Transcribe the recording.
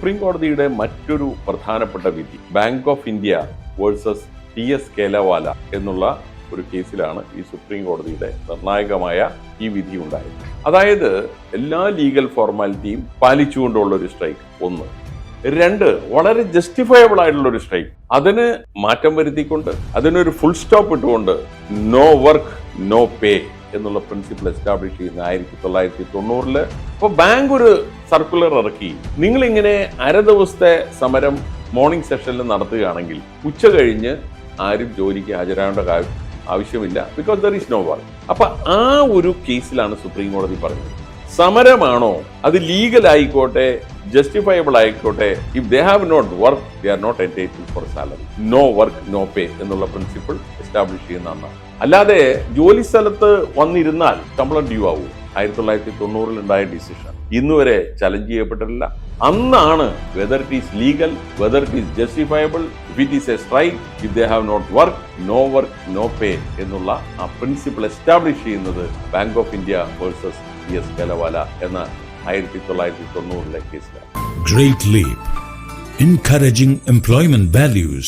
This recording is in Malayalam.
സുപ്രീം കോടതിയുടെ മറ്റൊരു പ്രധാനപ്പെട്ട വിധി bank of India versus TS കേലവാല എന്നുള്ള ഒരു കേസിലാണ് ഈ സുപ്രീം കോടതിയുടെ നിർണായകമായ ഈ വിധി ഉണ്ടായത്. അതായത് എല്ലാ ലീഗൽ ഫോർമാലിറ്റിയും പാലിച്ചുകൊണ്ടുള്ള ഒരു സ്ട്രൈക്ക് ഒന്ന്. രണ്ട്, വളരെ ജസ്റ്റിഫയബിൾ ആയിട്ടുള്ള ഒരു സ്ട്രൈക്ക്, അതിന് മാറ്റം വരുത്തിക്കൊണ്ട് അതിനൊരു ഫുൾ സ്റ്റോപ്പ് ഇട്ടുകൊണ്ട് നോ വർക്ക് നോ പേ എന്നുള്ള പ്രിൻസിപ്പിൾ എസ്റ്റാബ്ലിഷ് ചെയ്യുന്ന 1990. അപ്പോൾ ബാങ്ക് ഒരു സർക്കുലർ ഇറക്കി, നിങ്ങളിങ്ങനെ അര ദിവസത്തെ സമരം മോർണിംഗ് സെഷനിൽ നടത്തുകയാണെങ്കിൽ ഉച്ച കഴിഞ്ഞ് ആരും ജോലിക്ക് ഹാജരാകേണ്ട ആവശ്യമില്ല, because there is no work. അപ്പൊ ആ ഒരു കേസിലാണ് സുപ്രീം കോടതി പറഞ്ഞത്, സമരമാണോ അത് ലീഗൽ ആയിക്കോട്ടെ ജസ്റ്റിഫയബിൾ ആയിക്കോട്ടെ, if they have not work they are not entitled for salary. No work no pay എന്നുള്ള പ്രിൻസിപ്പിൾ എസ്റ്റാബ്ലിഷ് ചെയ്യുന്ന അന്നാണ്. അല്ലാതെ ജോലി സ്ഥലത്ത് വന്നിരുന്നാൽ ശമ്പളം ഡ്യൂ ആവും. 1990 ഉണ്ടായ ഡിസിഷൻ ഇന്നുവരെ ചലഞ്ച് ചെയ്യപ്പെട്ടിട്ടില്ല. അന്നാണ് whether it is legal, whether it is justifiable, if it is a strike, if they have not work no pay എന്നുള്ള ആ പ്രിൻസിപ്പിൾ എസ്റ്റാബ്ലിഷ് ചെയ്യുന്നത് Bank of India versus TS Kelawala എന്ന 1990 കേസിലാണ്. Great Leap, encouraging employment values.